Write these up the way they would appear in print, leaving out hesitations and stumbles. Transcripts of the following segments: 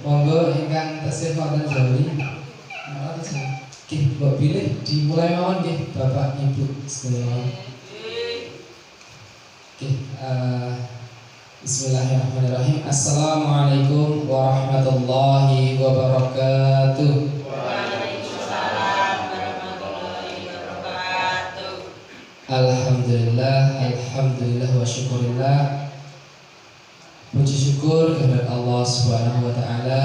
Monggo ingkang tasih wonten jawi. Nggih, mbok pilih dimulai mawon nggih Bapak Ibu sedaya. Bismillahirrahmanirrahim. Assalamualaikum warahmatullahi wabarakatuh. Waalaikumsalam warahmatullahi wabarakatuh. Alhamdulillah wa syukurillah. Puji syukur kepada Allah Subhanahu wa taala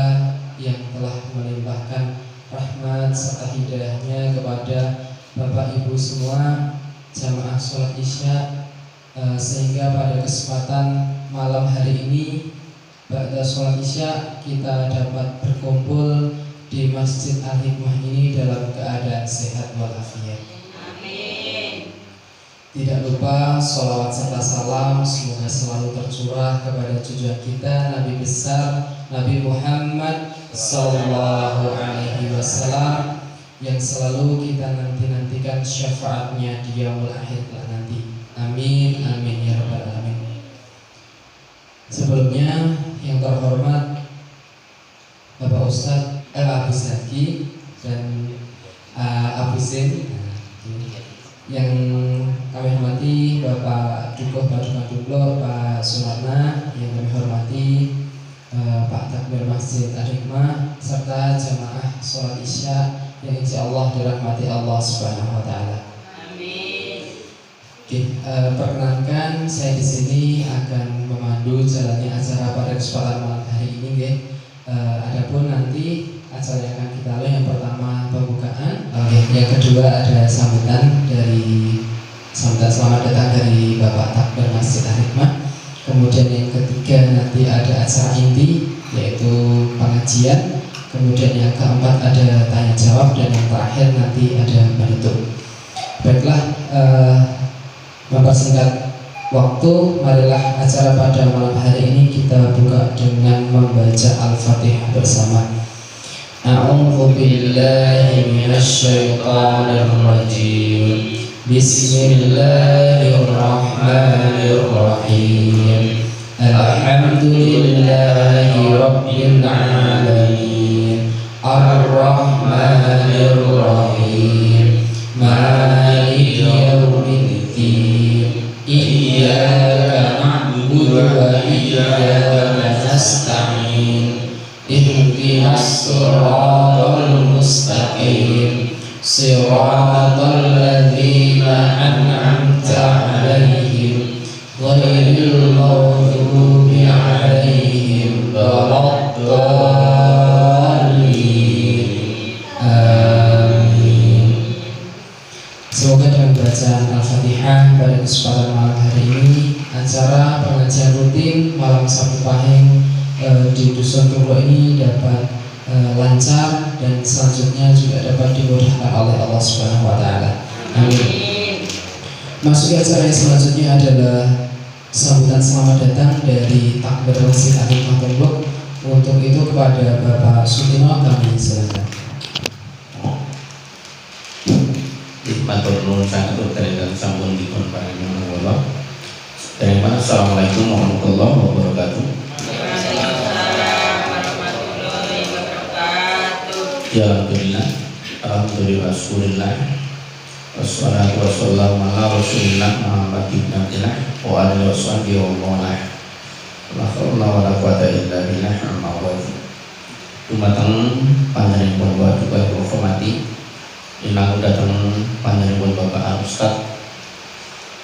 yang telah melimpahkan rahmat serta hidayahnya kepada Bapak Ibu semua jamaah sholat Isya, sehingga pada kesempatan malam hari ini ba'da sholat Isya kita dapat berkumpul di Masjid Al-Hikmah ini dalam keadaan sehat walafiat. Tidak lupa sholawat serta salam semoga selalu tercurah kepada junjungan kita Nabi besar Nabi Muhammad Sallallahu Alaihi Wasallam yang selalu kita nantikan syafaatnya di yaumul akhir nanti. Amin amin ya rabbal alamin. Sebelumnya yang terhormat Bapak Ustadz Abu Zaki dan Abu Zain, yang kami hormati Bapak Dukuh Badukadublo, Pak Sunarna, yang kami hormati Pak Takmir Masjid Al-Hikmah, serta jamaah sholat Isya yang insya Allah dirahmati Allah Subhanahu Wa Taala. Amin. Oke, perkenankan saya di sini akan memandu jalannya acara pada kesempatan malam hari ini. Adapun nanti acara yang akan kita lalui yang pertama pembukaan, yang kedua ada sambutan selamat datang dari Bapak Takmir Masjid Al-Hikmah. Kemudian yang ketiga nanti ada acara inti yaitu pengajian. Kemudian yang keempat ada tanya jawab dan yang terakhir nanti ada penutup. Baiklah, mempersingkat waktu, marilah acara pada malam hari ini kita buka dengan membaca Al-Fatihah bersama. A'udzu billahi minasy syaithanir rajim. Bismillahirrahmanirrahim. Alhamdulillahi rabbil alamin. Ar-Rahmanir-Rahim. Maliki yaumiddin. Iyyaka na'budu wa iyyaka nasta'in. Ihdinas siratal mustaqim. Siratal ladzina an'amta 'alaihim ghairil maghdubi 'alaihim waladdallin. Amin. Semoga dengan bacaan Al-Fatihah pada kesempatan malam hari ini acara pengajian rutin malam Sabtu Pahing di Dusun Tunggu ini dapat lancar dan selanjutnya juga dapat dimudahkan oleh Allah Subhanahu Wa Taala. Amin. Masuk acara yang selanjutnya adalah sambutan selamat datang dari Takmir Masjid Al-Hikmah Lombok. Untuk itu kepada Bapak Sutino kami silakan. Matur nuwun sanget dereng sampun dipun paringi Allah. Assalamualaikum warahmatullahi wabarakatuh. Ya Alhamdulillah, syukurillah, wassalatu wassalamu ala rasulillah Muhammad ibn Abdillah wa alihi washabihi wa mawlah. La haula wa la quwata illa billah. Amma ba'du. Dumateng panjenengan wa juga hormati inang datang panjenengan Bapak Al-Ustad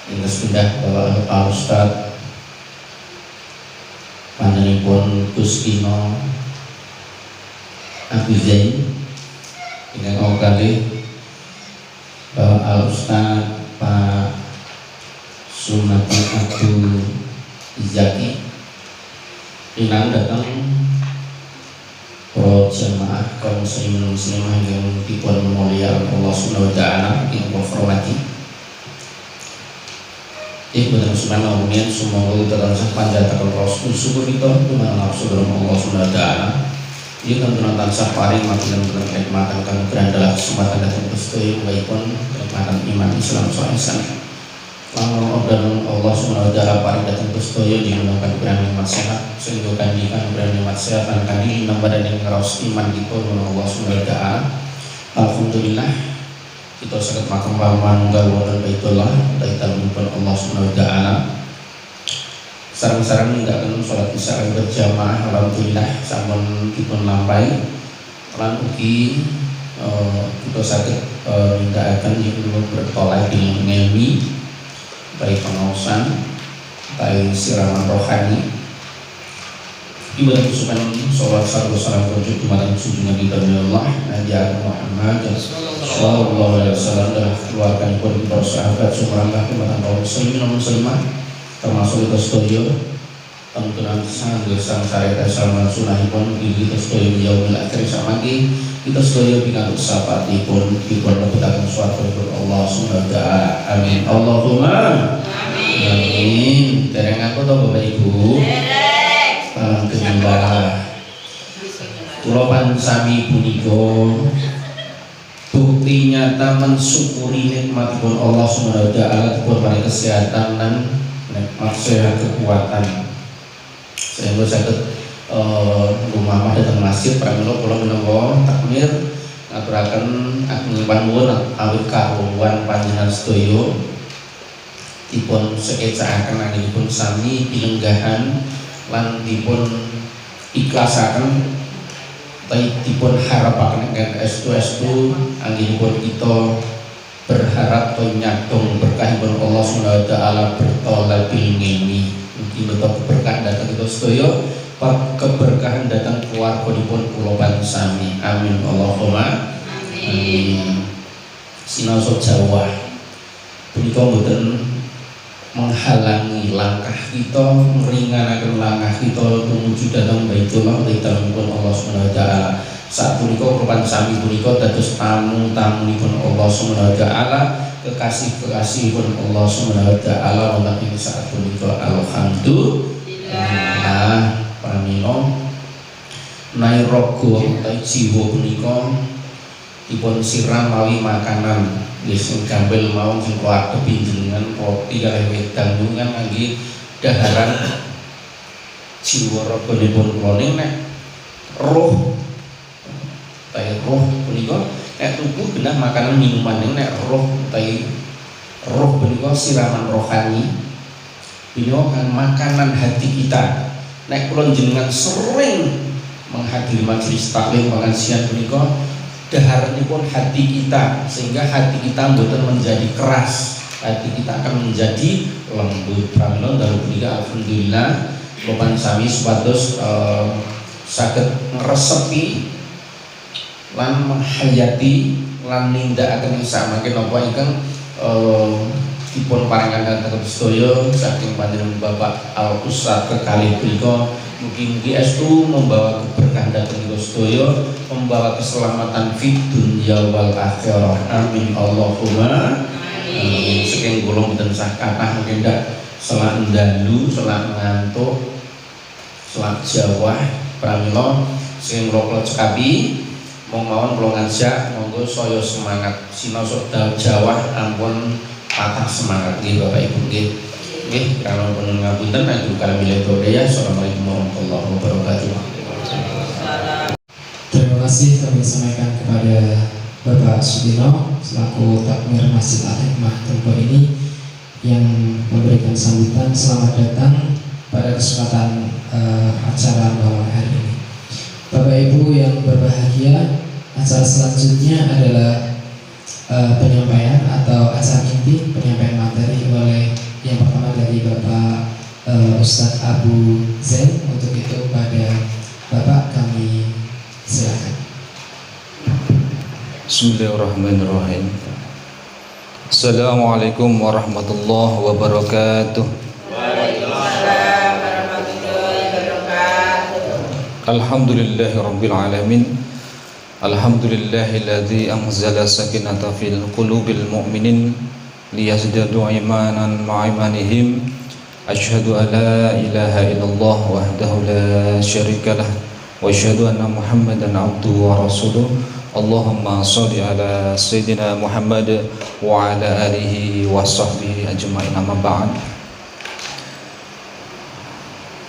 ingkang sudah Bapak Al-Ustad panjenengan Gus Ino Abu Zain ingkang kalih Bapak Al-Ustad Pak Sunati Abdul Zaki ingkang datang para jamaah kaum muslimin muslimah yang dipun mulyakaken Allah Subhanahu wa taala ingkang hormati. benar subhanahu wa ta'ala semoga kita tansah panjataken rasul syukur kita dumateng Allah Subhanahu wa taala. Ieu kantunan tansah paring matur nuwun kenikmatan kang grandala kesempatan datang Gusti waipun kenikmatan iman Islam saesan. Lamun dan Allah Subhanahu wa taala paring datang Gusti diunangkan berani nikmat sehat sehingga kandikan berani nikmat sehat lan kandi nambahan yang ngeraos iman kita Allah Subhanahu wa taala. Alhamdulillah kita saged makam manunggal wonten Baitullah ta'italipun Allah Subhanahu wa taala. Sareng-sareng nindakaken salat isya berjamaah alhamdulillah sampun dipun lampahi lan ugi kita saged nindakaken yen bertolak di ngemi baik pengawasan baik siraman rohani ibadah kusukan sholat sarwa salam wujud dumateng junjungan kita Allah Nabi Muhammad sallallahu alaihi wasallam dan keluarganipun para sahabat sumrambah dumateng kaum muslimin dan muslimah termasuk kita setuju tentunan sang syariat salman sunahipun kita setuju yaumil akhir samangki kita setuju pikantuk sapaatipun dipun lebetaken suwargapun Allah Subhanahu wa taala. Amin. Allahumma amin. Dereng aku to Bapak Ibu. Alhamdulillah. Kula pansami punika bukti nyata mensyukuri nikmatipun Allah Subhanahu wa taala dipun paring kesehatan dan nikmat sehat kekuatan. Sehingga saged rumah datang masjid pramila kula menawa takmir ngaturaken ageng panuwun awit karuwan panjenengan sedaya dipun sekecakaken anggenipun sami pilenggahan lan dipun ikhlasaken dipun harapaken ingkang estu-estu anggenipun kita berharap to nyadong berkahipun Allah Subhanahu wa taala bertolak bil ngemi mugi beto berkah datang kita sedaya keberkahan datang keluarga dipun kula pansami. Amin. Allahumma amin. Sinaosa Jawa punika mboten menghalangi langkah kita, meringankan langkah kita menuju datang Baitullah dipun Allah Subhanahu wa taala. Saat punika kula pansami punika dados tamu-tamunipun Allah Subhanahu wa taala, kekasih-kekasihipun Allah Subhanahu wa taala wonten ing saat punika. Alhamdulillah. Pramila nai rogo utawi jiwa punika dipun siram mawi makanan nggih sing gampil mawon sing kula adepi jenengan roti kalih wedang dungan kangge daharan jiwa raganipun kula nek roh utawi roh punika nek tubuh genah makanan minuman nek roh utawi roh punika siraman rohani punika makanan hati kita. Nek kula jenengan sering menghadiri majelis taklim pengajian punika daharanipun hati kita sehingga hati kita mboten menjadi keras, hati kita akan menjadi lembut. Pramila dalu punika alhamdulillah kula pansami supados saged ngresepi lan menghayati lan nindakaken samangke napa ingkang dipun paringaken dhateng sedaya saking panjenengan Bapak Al Ustaz kekalih punika mugi-mugi estu membawa keberkahan dhateng kita sedaya, membawa keselamatan fid dunya wal akhirah. Amin. Allahumma amin. Saking kula mboten sah kathah mungkin ndak selak ndalu, selak ngantuk, selak jawah pramila sing kula cekapi mong mawon kula ngajak monggo saya semangat sinaosa jawah ampun patah semangat nggih Bapak Ibu nggih. Nggih, kalau pun ngapunten aku kala milih ya. Assalamualaikum warahmatullahi wabarakatuh. Terima kasih kami sampaikan kepada Bapak Sudino selaku takmir Masjid Al-Hikmah Tempo ini yang memberikan sambutan selamat datang pada kesempatan acara malam hari ini. Bapak Ibu yang berbahagia, acara selanjutnya adalah penyampaian atau acara inti penyampaian materi oleh yang pertama dari Bapak Ustadz Abu Zain. Untuk itu pada Bapak kami silakan. Bismillahirrahmanirrahim. Assalamualaikum warahmatullahi wabarakatuh. Waalaikumsalam warahmatullahi wabarakatuh. Alhamdulillahirabbil alamin. Alhamdulillahilladzi anzala sakinata fil qulubil mu'minin liyazdadu imanan ma'a imanihim. Asyhadu an la ilaha illallah wahdahu la syarika lah wa asyhadu anna Muhammadan abduhu wa rasuluh. Allahumma shalli ala sayyidina Muhammad wa ala alihi wa sahbihi ajma'in. Amma ba'd.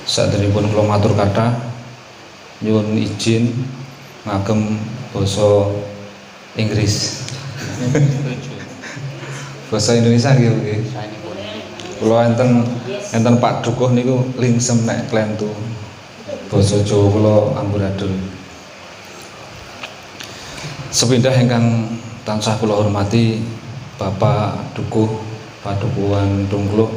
Saderipun kula matur kathah nyuwun izin ngagem basa Inggris. Basa Indonesia nggih. Kula enten Pak Dukuh niku lingsem nek klentu. Basa Jawa kula amburadul. Sepindah ingkang tansah kula hormati Bapak Dukuh Padukuhan Dungkluk,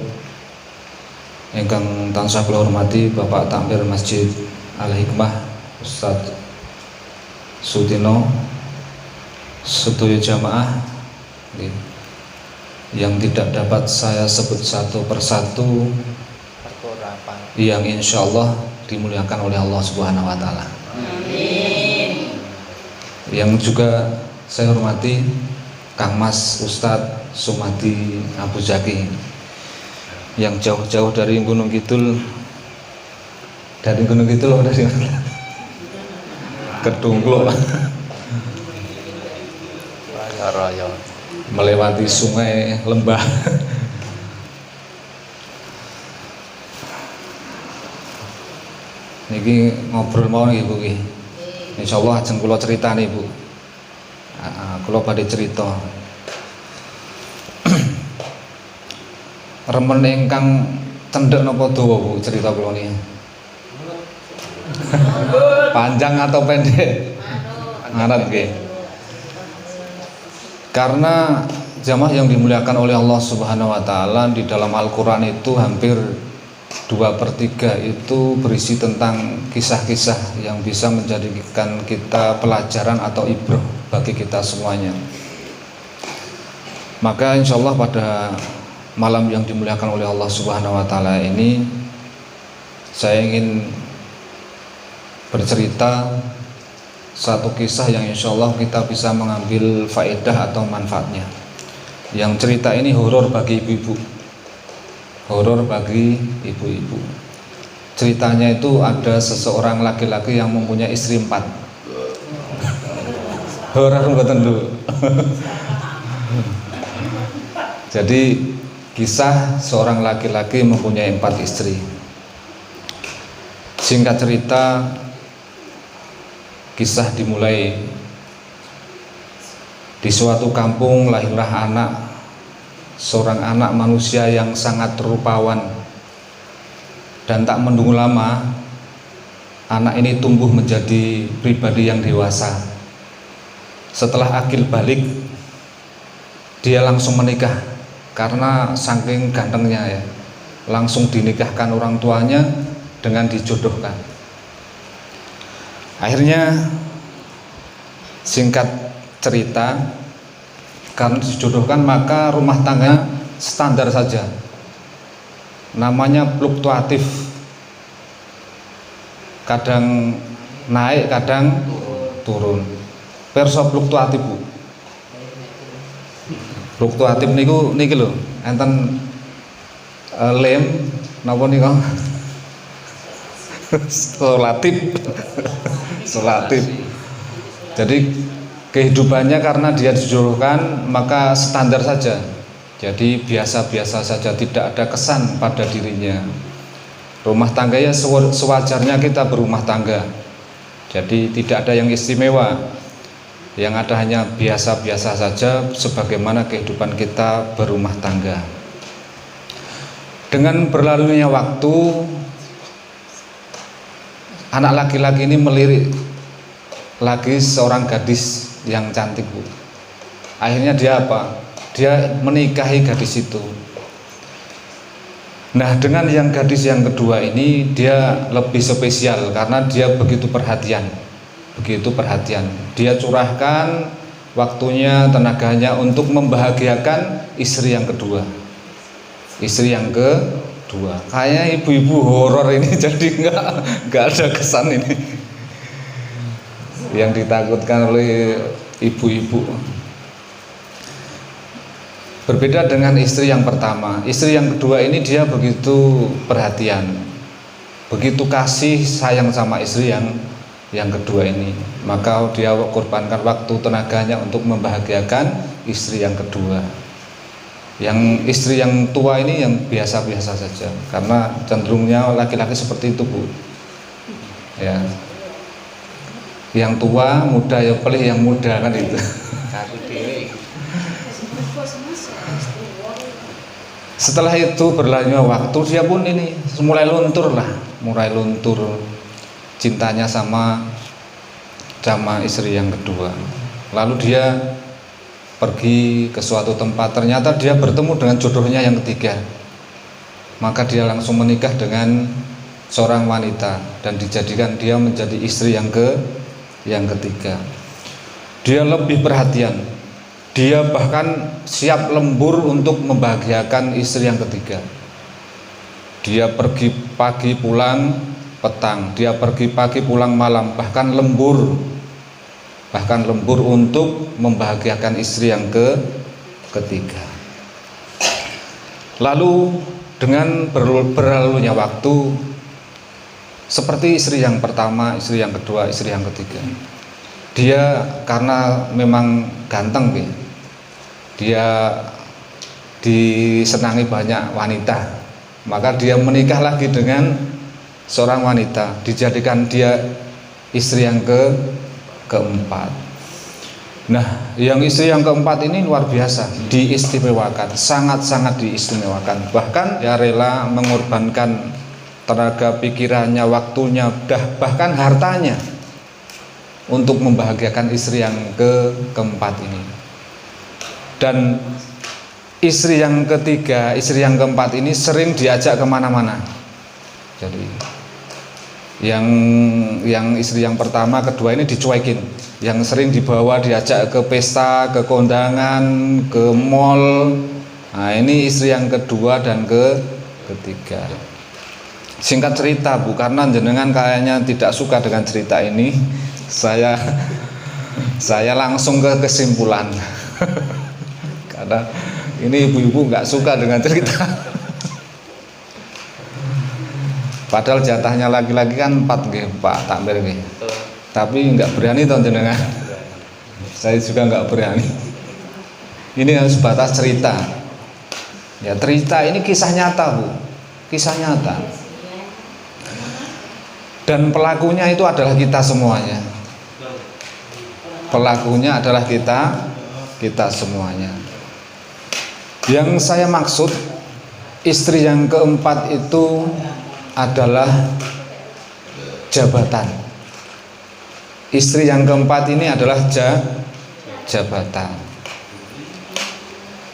ingkang tansah kula hormati Bapak Takmir Masjid Al Hikmah Ustadz Sutino, sedaya jamaah yang tidak dapat saya sebut satu persatu, yang insya Allah dimuliakan oleh Allah Subhanahu Wa Taala. Yang juga saya hormati Kang Mas Ustadz Sumadi Abu Zaki, yang jauh-jauh dari Gunung Kidul, dari Kedungkluk, melewati sungai, lembah. Niki ngobrol mawon nggih Bu nggih. Insyaallah ajeng kula critani Bu. Kula badhe cerita. Remen ingkang cendhek napa dawa Bu cerita kula niki? Panjang atau pendek? Ngarep nggih. Karena jamaah yang dimuliakan oleh Allah Subhanahu Wa Taala, di dalam Al-Quran itu hampir 2/3 itu berisi tentang kisah-kisah yang bisa menjadikan kita pelajaran atau ibrah bagi kita semuanya. Maka insya Allah pada malam yang dimuliakan oleh Allah Subhanahu Wa Taala ini, saya ingin bercerita satu kisah yang insya Allah kita bisa mengambil faedah atau manfaatnya. Yang cerita ini horor bagi ibu-ibu. Horor bagi ibu-ibu. Ceritanya itu ada seseorang laki-laki yang mempunyai istri 4. Horor mboten lho. Jadi kisah seorang laki-laki mempunyai 4 istri. Singkat cerita, kisah dimulai di suatu kampung. Lahirlah seorang anak manusia yang sangat rupawan, dan tak menunggu lama anak ini tumbuh menjadi pribadi yang dewasa. Setelah akil balik, dia langsung menikah karena saking gantengnya ya. Langsung dinikahkan orang tuanya dengan dijodohkan. Akhirnya singkat cerita, karena dijodohkan maka rumah tangga standar saja, namanya fluktuatif, kadang naik kadang turun. Perso fluktuatif Bu. Fluktuatif niki lho, enten lem napa nika? Solatif. Jadi kehidupannya karena dia dijodohkan maka standar saja. Jadi biasa-biasa saja, tidak ada kesan pada dirinya. Rumah tangga ya sewajarnya kita berumah tangga. Jadi tidak ada yang istimewa. Yang ada hanya biasa-biasa saja sebagaimana kehidupan kita berumah tangga. Dengan berlalunya waktu, anak laki-laki ini melirik lagi seorang gadis yang cantik Bu. Akhirnya dia apa? Dia menikahi gadis itu. Nah, dengan yang gadis yang kedua ini dia lebih spesial karena dia begitu perhatian. Dia curahkan waktunya, tenaganya untuk membahagiakan istri yang kedua. Kayaknya ibu-ibu horor ini jadi nggak ada kesan ini yang ditakutkan oleh ibu-ibu. Berbeda dengan istri yang pertama. Istri yang kedua ini dia begitu perhatian, begitu kasih sayang sama istri yang kedua ini. Maka dia korbankan waktu tenaganya untuk membahagiakan istri yang kedua. Yang istri yang tua ini yang biasa-biasa saja, karena cenderungnya laki-laki seperti itu, Bu. Ya. Yang tua, muda ya pilih yang muda kan itu. Setelah itu berlalunya waktu, dia pun ini mulai luntur cintanya sama istri yang kedua. Lalu dia pergi ke suatu tempat, ternyata dia bertemu dengan jodohnya yang ketiga. Maka dia langsung menikah dengan seorang wanita dan dijadikan dia menjadi istri yang ketiga. Dia lebih perhatian, dia bahkan siap lembur untuk membahagiakan istri yang ketiga. Dia pergi pagi pulang petang, dia pergi pagi pulang malam, bahkan lembur untuk membahagiakan istri yang ketiga. Lalu dengan berlalunya waktu, seperti istri yang pertama, istri yang kedua, istri yang ketiga, dia karena memang ganteng, dia disenangi banyak wanita, maka dia menikah lagi dengan seorang wanita, dijadikan dia istri yang keempat. Nah, yang istri yang keempat ini luar biasa, diistimewakan, sangat-sangat diistimewakan. Bahkan dia rela mengorbankan tenaga pikirannya, waktunya, bahkan hartanya untuk membahagiakan istri yang keempat ini. Dan istri yang ketiga, istri yang keempat ini sering diajak kemana-mana. Jadi yang istri yang pertama, kedua ini dicuekin, yang sering dibawa diajak ke pesta, ke kondangan, ke mall. Nah, ini istri yang kedua dan ketiga. Singkat cerita, Bu, karena jenengan kayaknya tidak suka dengan cerita ini, saya langsung ke kesimpulan. Karena ini ibu-ibu nggak suka dengan cerita. Padahal jatahnya laki-laki kan 4 Pak Takmir nggih. Tapi nggak berani toh jenengan. Saya juga nggak berani. Ini harus batas cerita. Ya, cerita ini kisah nyata, Bu. Kisah nyata. Dan pelakunya itu adalah kita semuanya. Pelakunya adalah kita semuanya. Yang saya maksud, istri yang keempat itu adalah jabatan. Istri yang keempat ini adalah jabatan.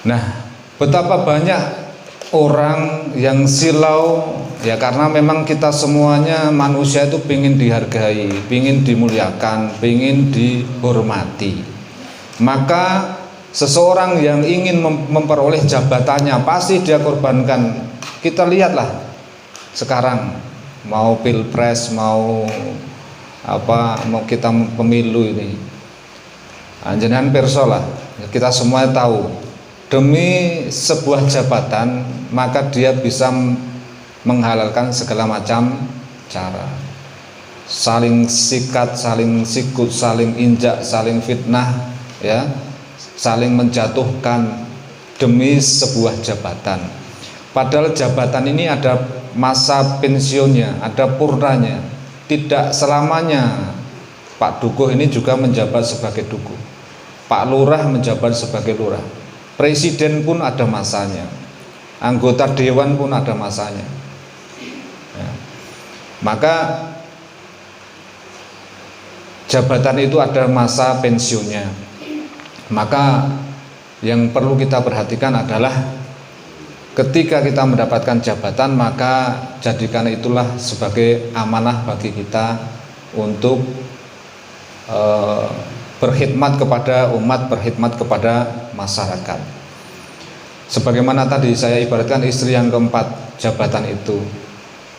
Nah, betapa banyak orang yang silau, ya karena memang kita semuanya manusia itu ingin dihargai, ingin dimuliakan, ingin dihormati. Maka seseorang yang ingin memperoleh jabatannya pasti dia korbankan. Kita lihatlah sekarang, mau pilpres, mau kita pemilu ini, jenengan pirsa lah, kita semua tahu, demi sebuah jabatan maka dia bisa menghalalkan segala macam cara, saling sikat, saling sikut, saling injak, saling fitnah, ya, saling menjatuhkan demi sebuah jabatan. Padahal jabatan ini ada masa pensiunnya, ada purnanya. Tidak selamanya Pak Dukuh ini juga menjabat sebagai Dukuh, Pak Lurah menjabat sebagai Lurah, Presiden pun ada masanya, anggota Dewan pun ada masanya, ya. Maka jabatan itu ada masa pensiunnya. Maka yang perlu kita perhatikan adalah ketika kita mendapatkan jabatan, maka jadikan itulah sebagai amanah bagi kita untuk berkhidmat kepada umat, berkhidmat kepada masyarakat. Sebagaimana tadi saya ibaratkan istri yang keempat, jabatan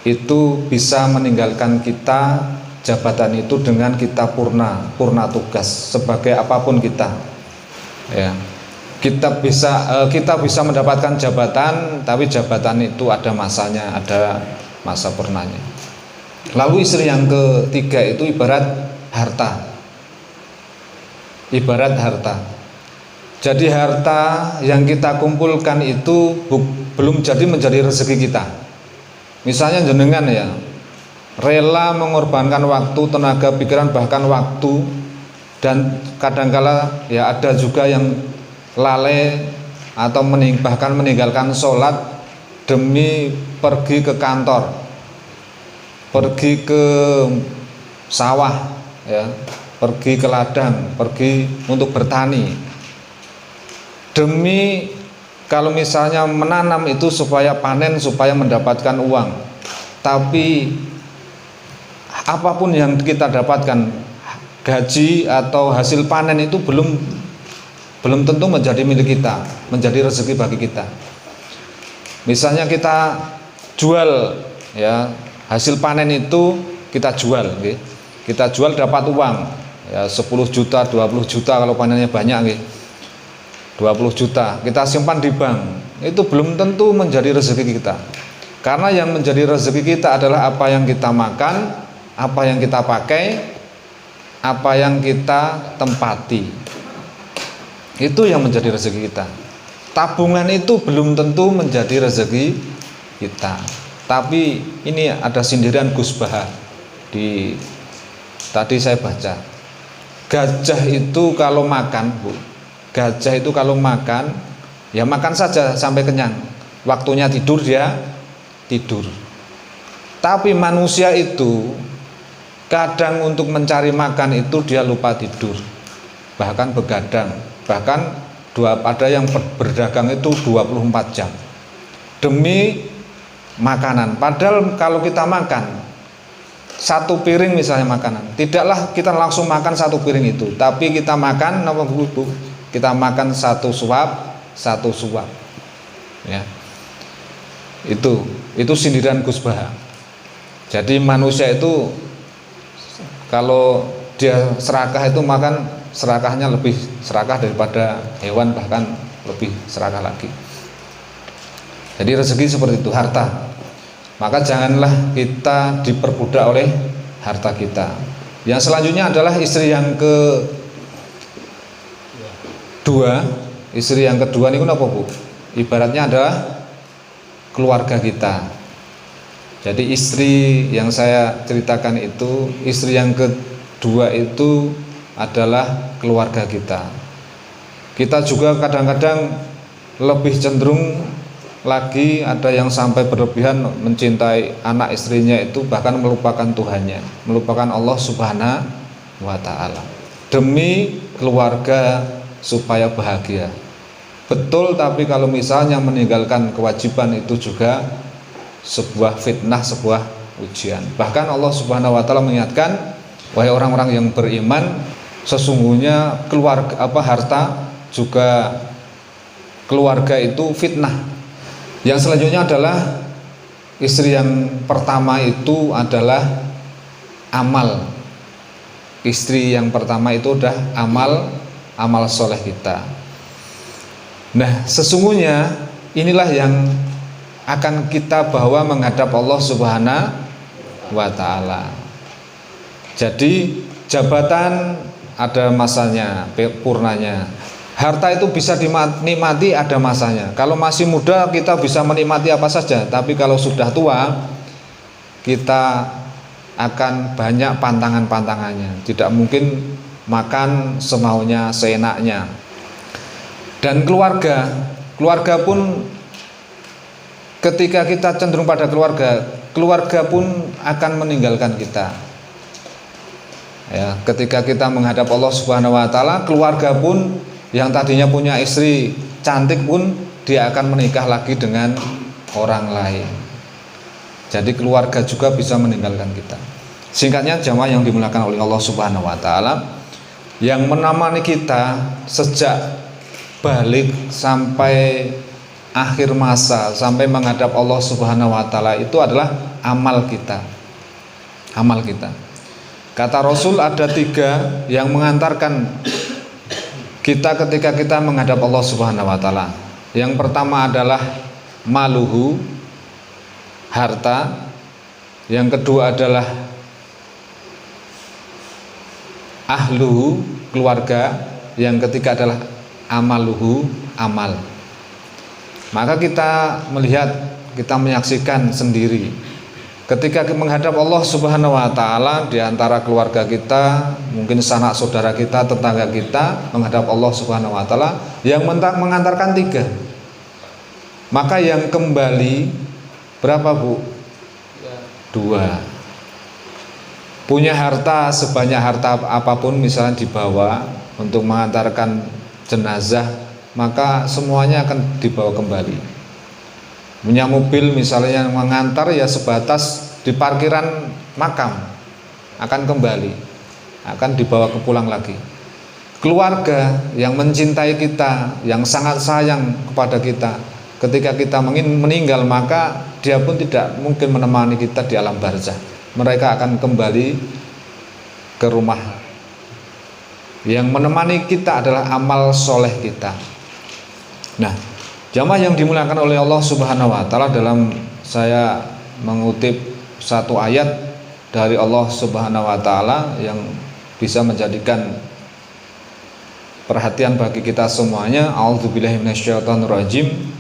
itu bisa meninggalkan kita jabatan itu dengan kita purna tugas sebagai apapun kita, ya. kita bisa mendapatkan jabatan, tapi jabatan itu ada masanya, ada masa purnanya. Lalu istri yang ketiga itu ibarat harta. Ibarat harta. Jadi harta yang kita kumpulkan itu belum jadi menjadi rezeki kita. Misalnya jenengan ya, rela mengorbankan waktu, tenaga, pikiran, bahkan waktu, dan kadangkala ya ada juga yang lalai atau bahkan meninggalkan sholat demi pergi ke kantor, pergi ke sawah, ya, pergi ke ladang, pergi untuk bertani, demi kalau misalnya menanam itu supaya panen, supaya mendapatkan uang. Tapi apapun yang kita dapatkan, gaji atau hasil panen itu belum tentu menjadi milik kita, menjadi rezeki bagi kita. Misalnya kita jual, ya, hasil panen itu kita jual, okay? Kita jual dapat uang, ya, 10 juta, 20 juta kalau panennya banyak, okay? 20 juta kita simpan di bank, itu belum tentu menjadi rezeki kita. Karena yang menjadi rezeki kita adalah apa yang kita makan, apa yang kita pakai, apa yang kita tempati. Itu yang menjadi rezeki kita. Tabungan itu belum tentu menjadi rezeki kita. Tapi ini ada sindiran Gus Baha tadi saya baca. Gajah itu kalau makan, Bu, gajah itu kalau makan, ya makan saja sampai kenyang. Waktunya tidur dia tidur. Tapi manusia itu kadang untuk mencari makan itu dia lupa tidur, bahkan begadang. Bahkan ada yang berdagang itu 24 jam demi makanan. Padahal kalau kita makan satu piring misalnya makanan, tidaklah kita langsung makan satu piring itu, tapi kita makan apa Bu? Kita makan satu suap, ya. Itu sindiran Gus Baha. Jadi manusia itu kalau dia serakah itu makan, serakahnya lebih serakah daripada hewan, bahkan lebih serakah lagi. Jadi rezeki seperti itu, harta. Maka janganlah kita diperbudak oleh harta kita. Yang selanjutnya adalah istri yang kedua. Istri yang kedua ini kenapa, Bu? Ibaratnya adalah keluarga kita. Jadi istri yang saya ceritakan itu, istri yang kedua itu adalah keluarga kita. Kita juga kadang-kadang lebih cenderung lagi, ada yang sampai berlebihan mencintai anak istrinya itu, bahkan melupakan Tuhannya, melupakan Allah Subhanahu wa Ta'ala demi keluarga supaya bahagia. Betul, tapi kalau misalnya meninggalkan kewajiban itu juga sebuah fitnah, sebuah ujian. Bahkan Allah Subhanahu wa Ta'ala mengingatkan, wahai orang-orang yang beriman, sesungguhnya harta juga keluarga itu fitnah. Yang selanjutnya adalah istri yang pertama itu adalah amal. Istri yang pertama itu udah amal soleh kita. Nah, sesungguhnya inilah yang akan kita bawa menghadap Allah Subhanahu wa Ta'ala. Jadi jabatan ada masanya, purnanya. Harta itu bisa dinikmati, ada masanya. Kalau masih muda kita bisa menikmati apa saja, tapi kalau sudah tua kita akan banyak pantangan-pantangannya. Tidak mungkin makan semaunya, seenaknya. Dan keluarga pun ketika kita cenderung pada keluarga pun akan meninggalkan kita. Ya, ketika kita menghadap Allah Subhanahu wa Ta'ala, keluarga pun yang tadinya punya istri cantik pun dia akan menikah lagi dengan orang lain. Jadi keluarga juga bisa meninggalkan kita. Singkatnya, jamaah yang dimuliakan oleh Allah Subhanahu wa Ta'ala, yang menemani kita sejak balik sampai akhir masa, sampai menghadap Allah Subhanahu wa Ta'ala, itu adalah amal kita. Amal kita. Kata Rasul ada 3 yang mengantarkan kita ketika kita menghadap Allah Subhanahu wa taala. Yang pertama adalah maluhu, harta. Yang kedua adalah ahluhu, keluarga. Yang ketiga adalah amaluhu, amal. Maka kita melihat, kita menyaksikan sendiri ketika menghadap Allah Subhanahu wa taala, di antara keluarga kita, mungkin sanak saudara kita, tetangga kita menghadap Allah Subhanahu wa taala, yang mengantarkan 3. Maka yang kembali berapa, Bu? 2. Punya harta sebanyak harta apapun misalnya dibawa untuk mengantarkan jenazah, maka semuanya akan dibawa kembali. Punya mobil misalnya mengantar, ya sebatas di parkiran makam, akan kembali, akan dibawa ke pulang lagi. Keluarga yang mencintai kita, yang sangat sayang kepada kita, ketika kita meninggal, maka dia pun tidak mungkin menemani kita di alam barzah. Mereka akan kembali ke rumah. Yang menemani kita adalah amal soleh kita. Nah, jamaah yang dimuliakan oleh Allah Subhanahu wa taala, dalam saya mengutip satu ayat dari Allah Subhanahu wa taala yang bisa menjadikan perhatian bagi kita semuanya. A'udzubillahi minasyaitonirrajim.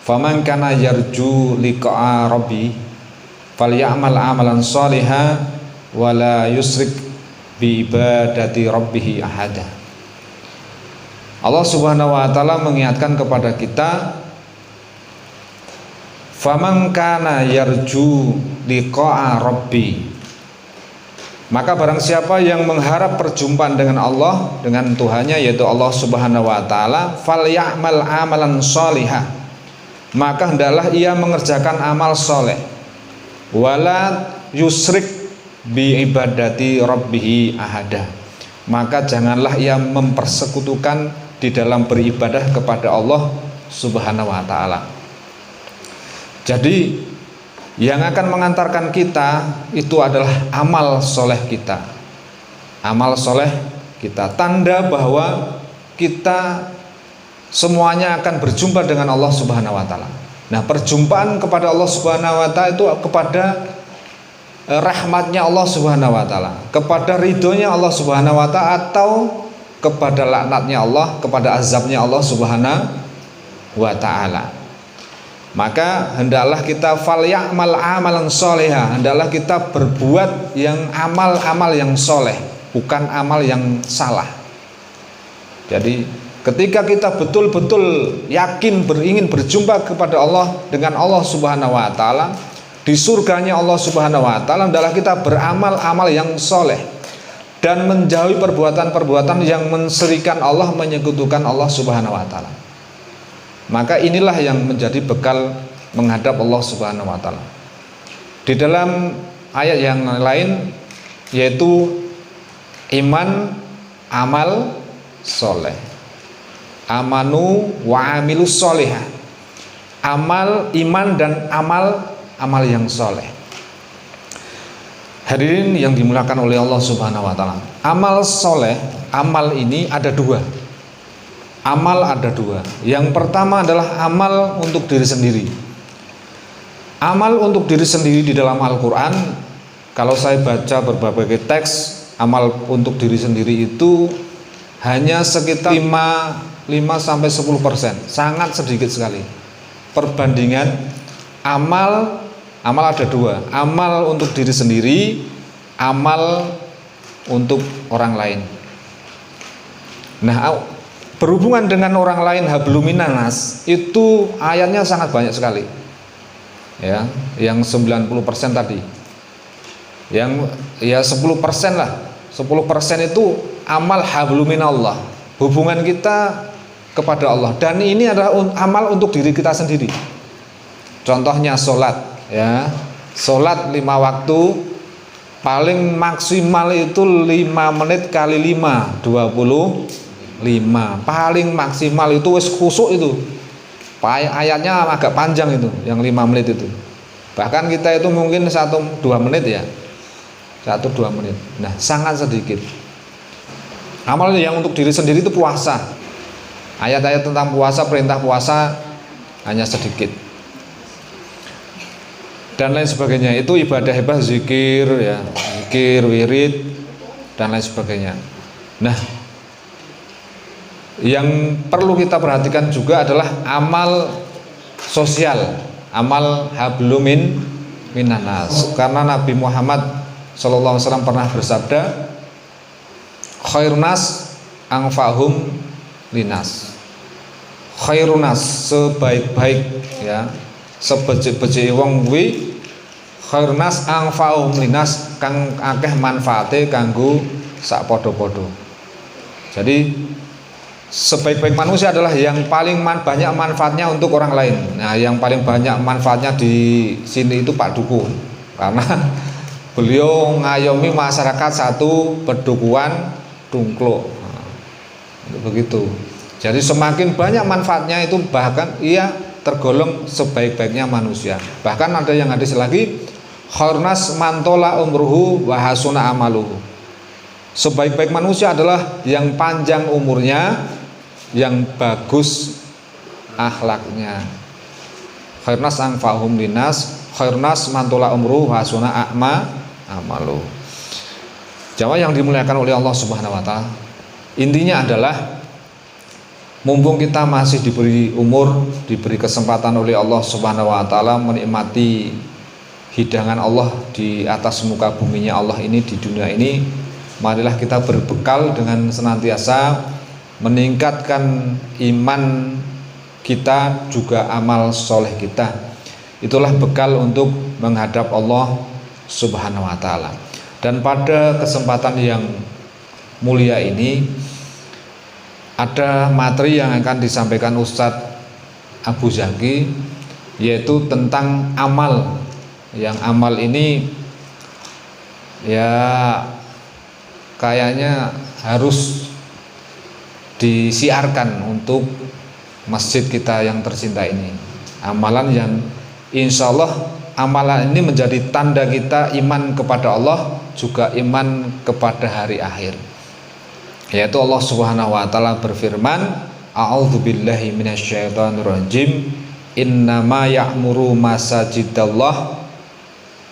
Faman kana yarju liqa'a rabbi falyamal amalan shalihan wala yusrik bi ibadati rabbih ahada. Allah Subhanahu wa taala mengingatkan kepada kita, faman kana yarju liqa'a rabbi, maka barang siapa yang mengharap perjumpaan dengan Allah, dengan Tuhannya, yaitu Allah Subhanahu wa taala, falyamal amalan shalihan, maka hendaklah ia mengerjakan amal soleh, wala yusrik bi ibadati rabbih ahada, maka janganlah ia mempersekutukan di dalam beribadah kepada Allah Subhanahu wa taala. Jadi yang akan mengantarkan kita itu adalah amal soleh kita. Amal soleh kita, tanda bahwa kita semuanya akan berjumpa dengan Allah Subhanahu wa taala. Nah, perjumpaan kepada Allah Subhanahu wa taala itu kepada rahmatnya Allah Subhanahu wa taala, kepada ridhonya Allah Subhanahu wa taala, atau kepada laknatnya Allah, kepada azabnya Allah Subhanahu wa taala. Maka hendaklah kita falyamal amalan sholiha, hendaklah kita berbuat yang amal-amal yang soleh, bukan amal yang salah. Jadi ketika kita betul-betul yakin ingin berjumpa kepada Allah, dengan Allah Subhanahu wa taala, di surganya Allah Subhanahu wa taala, hendaklah kita beramal-amal yang soleh dan menjauhi perbuatan-perbuatan yang mensyirikan Allah, menyekutukan Allah Subhanahu wa taala. Maka inilah yang menjadi bekal menghadap Allah Subhanahu wa taala. Di dalam ayat yang lain, yaitu iman, amal, soleh. Amanu wa amilus solihah. Amal, iman, dan amal yang soleh. Hadirin yang dimuliakan oleh Allah Subhanahu wa taala, amal soleh, amal ini ada 2. Amal ada 2. Yang pertama adalah amal untuk diri sendiri. Amal untuk diri sendiri di dalam Al-Quran, kalau saya baca berbagai teks, amal untuk diri sendiri itu hanya sekitar 5-10%, sangat sedikit sekali. Perbandingan amal ada 2. Amal untuk diri sendiri, amal untuk orang lain. Nah, berhubungan dengan orang lain, habluminanas, itu ayatnya sangat banyak sekali. Ya, yang 90% tadi. Yang ya 10% lah. 10% itu amal habluminallah, hubungan kita kepada Allah, dan ini adalah amal untuk diri kita sendiri. Contohnya sholat, ya. Sholat 5 waktu, paling maksimal itu 5 menit kali 5, 25. Paling maksimal itu wis khusuk itu. Ayatnya agak panjang itu, yang 5 menit itu. Bahkan kita itu mungkin 1-2 menit ya. 1-2 menit. Nah, sangat sedikit. Amal yang untuk diri sendiri itu puasa. Ayat-ayat tentang puasa, perintah puasa hanya sedikit. Dan lain sebagainya. Itu ibadah zikir ya, zikir, wirid dan lain sebagainya. Nah, yang perlu kita perhatikan juga adalah amal sosial, amal hablumin minanas. Karena Nabi Muhammad SAW pernah bersabda, khairunas anfa'hum linas. Khairunas, sebaik-baik ya, sebecik-becik wong kuwi khairunas anfa'hum linas, kang akeh manfaate kanggo sak padha-padha. Jadi sebaik-baik manusia adalah yang paling banyak manfaatnya untuk orang lain. Nah, yang paling banyak manfaatnya di sini itu Pak Dukun, karena beliau ngayomi masyarakat satu pedukuhan Tungkluk. Nah, begitu. Jadi semakin banyak manfaatnya itu bahkan ia tergolong sebaik-baiknya manusia. Bahkan ada yang hadis lagi, khairnas mantola umruhu wa hasuna amaluhu. Sebaik-baik manusia adalah yang panjang umurnya, yang bagus akhlaknya. Khairnas anfa'hum linas, khairnas mantola umruhu wa hasuna amaluhu. Jamaah yang dimuliakan oleh Allah Subhanahu wa taala, intinya adalah mumpung kita masih diberi umur, diberi kesempatan oleh Allah Subhanahu wa taala menikmati hidangan Allah di atas muka buminya Allah ini, di dunia ini, marilah kita berbekal dengan senantiasa meningkatkan iman kita, juga amal soleh kita. Itulah bekal untuk menghadap Allah Subhanahu wa taala. Dan pada kesempatan yang mulia ini ada materi yang akan disampaikan Ustadz Abu Zaki, yaitu tentang amal. Yang amal ini ya kayaknya harus disiarkan untuk masjid kita yang tercinta ini. Amalan yang insya Allah amalan ini menjadi tanda kita iman kepada Allah, juga iman kepada hari akhir. Yaitu Allah Subhanahu wa taala berfirman, a'udzubillahi minasyaitonirrajim, innama ya'muru masajidallah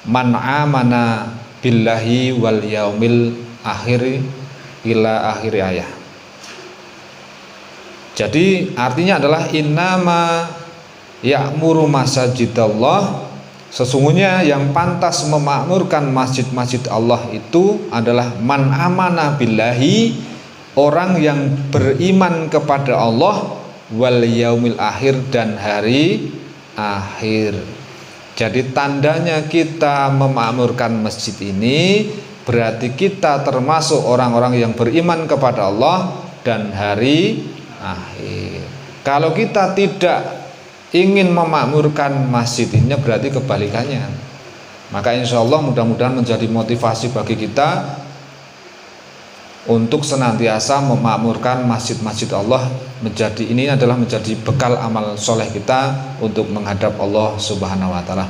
man amana billahi wal yaumil akhir ila akhir ayat. Jadi artinya adalah innama ya'muru masajidallah, sesungguhnya yang pantas memakmurkan masjid-masjid Allah itu adalah man amana billahi, orang yang beriman kepada Allah, wal yaumil akhir, dan hari akhir. Jadi tandanya kita memakmurkan masjid ini berarti kita termasuk orang-orang yang beriman kepada Allah dan hari akhir. Kalau kita tidak ingin memakmurkan masjid ini berarti kebalikannya. Maka insya Allah mudah-mudahan menjadi motivasi bagi kita untuk senantiasa memakmurkan masjid-masjid Allah. Ini adalah menjadi bekal amal soleh kita untuk menghadap Allah Subhanahu wa taala.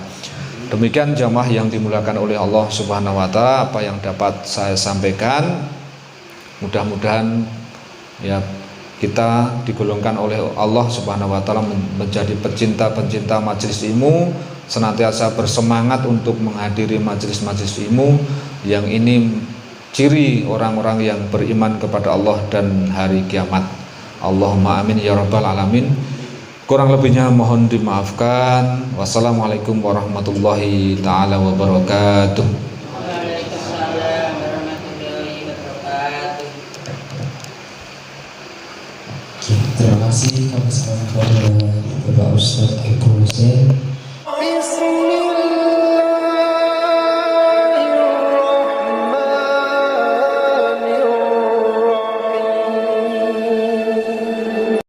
Demikian jamaah yang dimuliakan oleh Allah Subhanahu wa taala, apa yang dapat saya sampaikan, mudah-mudahan ya kita digolongkan oleh Allah Subhanahu wa taala menjadi pecinta-pecinta majelis ilmu, senantiasa bersemangat untuk menghadiri majelis-majelis ilmu yang ini ciri orang-orang yang beriman kepada Allah dan hari kiamat. Allahumma amin ya rabbal alamin. Kurang lebihnya mohon dimaafkan. Wassalamualaikum warahmatullahi taala wabarakatuh. Waalaikumsalam warahmatullahi wabarakatuh. Terima kasih kami sampaikan kepada Bapak Ustadz Eko Hussein